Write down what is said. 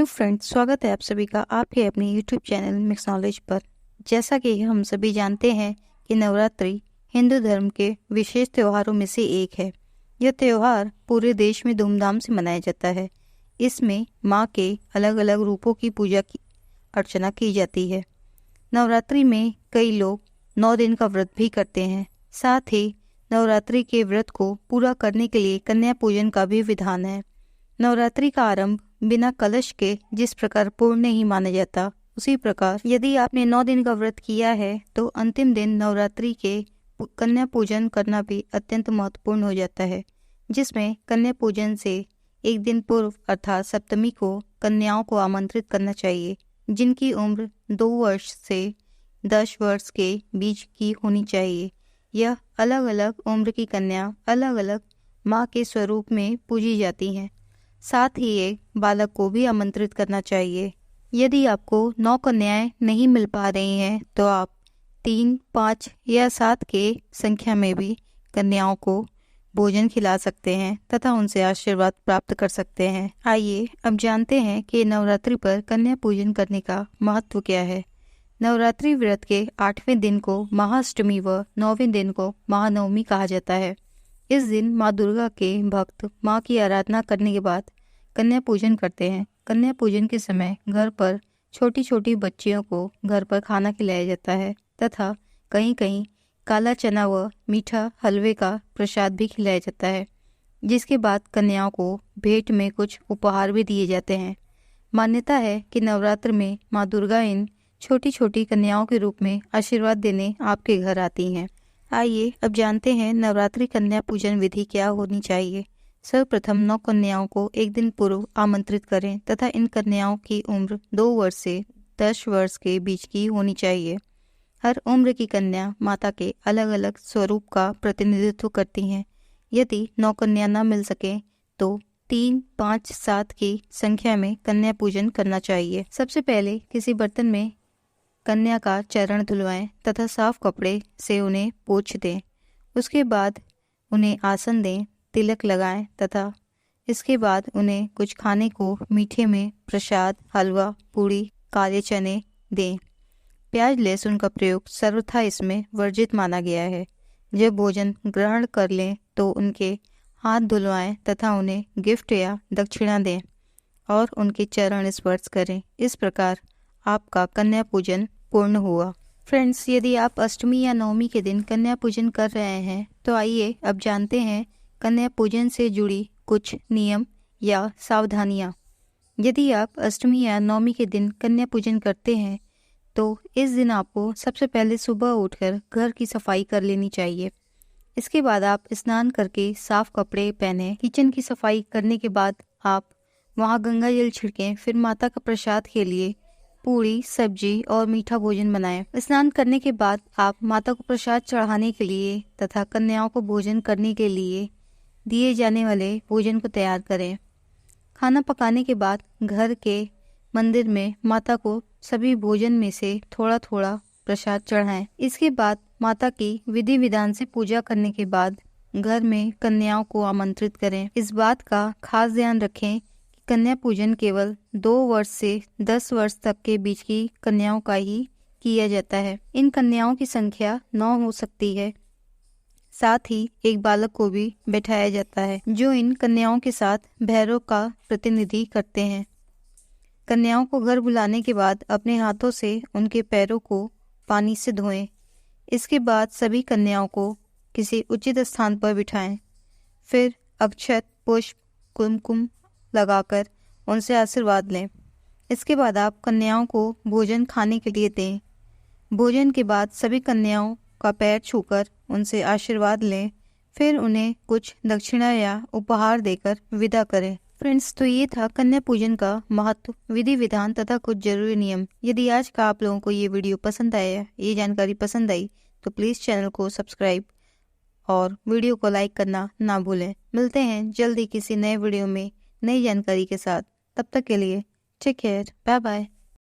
Hello friends, स्वागत है आप सभी का आपके अपने यूट्यूब चैनल मिक्स नॉलेज पर। जैसा कि हम सभी जानते हैं कि नवरात्रि हिंदू धर्म के विशेष त्योहारों में से एक है। यह त्यौहार पूरे देश में धूमधाम से मनाया जाता है। इसमें माँ के अलग अलग रूपों की पूजा की अर्चना की जाती है। नवरात्रि में कई लोग 9 दिन का व्रत भी करते हैं। साथ ही नवरात्रि के व्रत को पूरा करने के लिए कन्या पूजन का भी विधान है। नवरात्रि का आरंभ बिना कलश के जिस प्रकार पूर्ण नहीं माना जाता, उसी प्रकार यदि आपने 9 दिन का व्रत किया है तो अंतिम दिन नवरात्रि के कन्या पूजन करना भी अत्यंत महत्वपूर्ण हो जाता है, जिसमें कन्या पूजन से एक दिन पूर्व अर्थात सप्तमी को कन्याओं को आमंत्रित करना चाहिए, जिनकी उम्र 2 वर्ष से 10 वर्ष के बीच की होनी चाहिए। यह अलग अलग उम्र की कन्या अलग अलग माँ के स्वरूप में पूजी जाती हैं। साथ ही एक बालक को भी आमंत्रित करना चाहिए। यदि आपको 9 कन्याएं नहीं मिल पा रही हैं तो आप 3, 5 या 7 के संख्या में भी कन्याओं को भोजन खिला सकते हैं तथा उनसे आशीर्वाद प्राप्त कर सकते हैं। आइए अब जानते हैं कि नवरात्रि पर कन्या पूजन करने का महत्व क्या है। नवरात्रि व्रत के 8वें दिन को महाअष्टमी व 9वें दिन को महानवमी कहा जाता है। इस दिन माँ दुर्गा के भक्त माँ की आराधना करने के बाद कन्या पूजन करते हैं। कन्या पूजन के समय घर पर छोटी छोटी बच्चियों को घर पर खाना खिलाया जाता है तथा कहीं कहीं काला चना व मीठा हलवे का प्रसाद भी खिलाया जाता है, जिसके बाद कन्याओं को भेंट में कुछ उपहार भी दिए जाते हैं। मान्यता है कि नवरात्र में माँ दुर्गा इन छोटी छोटी कन्याओं के रूप में आशीर्वाद देने आपके घर आती हैं। आइए अब जानते हैं नवरात्रि कन्या पूजन विधि क्या होनी चाहिए। सर्वप्रथम 9 कन्याओं को एक दिन पूर्व आमंत्रित करें तथा इन कन्याओं की उम्र 2 वर्ष से 10 वर्ष के बीच की होनी चाहिए। हर उम्र की कन्या माता के अलग अलग स्वरूप का प्रतिनिधित्व करती हैं। यदि 9 कन्या न मिल सके तो 3, 5, 7 की संख्या में कन्या पूजन करना चाहिए। सबसे पहले किसी बर्तन में कन्या का चरण धुलवाएं तथा साफ कपड़े से उन्हें पोंछ दें। उसके बाद उन्हें आसन दें, तिलक लगाएं तथा इसके बाद उन्हें कुछ खाने को मीठे में प्रसाद, हलवा, पूड़ी, काले चने दें। प्याज लहसुन का प्रयोग सर्वथा इसमें वर्जित माना गया है। जब भोजन ग्रहण कर लें तो उनके हाथ धुलवाएं तथा उन्हें गिफ्ट या दक्षिणा दें और उनके चरण स्पर्श करें। इस प्रकार आपका कन्या पूजन पूर्ण हुआ। फ्रेंड्स, यदि आप अष्टमी या नवमी के दिन कन्या पूजन कर रहे हैं तो आइए अब जानते हैं कन्या पूजन से जुड़ी कुछ नियम या सावधानियाँ। यदि आप अष्टमी या नवमी के दिन कन्या पूजन करते हैं तो इस दिन आपको सबसे पहले सुबह उठकर घर की सफाई कर लेनी चाहिए। इसके बाद आप स्नान करके साफ कपड़े पहने। किचन की सफाई करने के बाद आप वहाँ गंगा जल छिड़कें। फिर माता का प्रसाद के लिए पूड़ी, सब्जी और मीठा भोजन बनाएं। स्नान करने के बाद आप माता को प्रसाद चढ़ाने के लिए तथा कन्याओं को भोजन करने के लिए दिए जाने वाले भोजन को तैयार करें। खाना पकाने के बाद घर के मंदिर में माता को सभी भोजन में से थोड़ा थोड़ा प्रसाद चढ़ाएं। इसके बाद माता की विधि विधान से पूजा करने के बाद घर में कन्याओं को आमंत्रित करें। इस बात का खास ध्यान रखें कि कन्या पूजन केवल 2 वर्ष से 10 वर्ष तक के बीच की कन्याओं का ही किया जाता है। इन कन्याओं की संख्या 9 हो सकती है। साथ ही एक बालक को भी बैठाया जाता है जो इन कन्याओं के साथ भैरव का प्रतिनिधि करते हैं। कन्याओं को घर बुलाने के बाद अपने हाथों से उनके पैरों को पानी से धोएं। इसके बाद सभी कन्याओं को किसी उचित स्थान पर बिठाएं। फिर अक्षत, पुष्प, कुमकुम लगाकर उनसे आशीर्वाद लें। इसके बाद आप कन्याओं को भोजन खाने के लिए दें। भोजन के बाद सभी कन्याओं का पैर छूकर उनसे आशीर्वाद लें। फिर उन्हें कुछ दक्षिणा या उपहार देकर विदा करें। फ्रेंड्स, तो ये था कन्या पूजन का महत्व, विधि विधान तथा कुछ जरूरी नियम। यदि आज का आप लोगों को ये वीडियो पसंद आया, ये जानकारी पसंद आई तो प्लीज़ चैनल को सब्सक्राइब और वीडियो को लाइक करना ना भूलें। मिलते हैं जल्दी किसी नए वीडियो में नई जानकारी के साथ। तब तक के लिए टेक केयर, बाय बाय।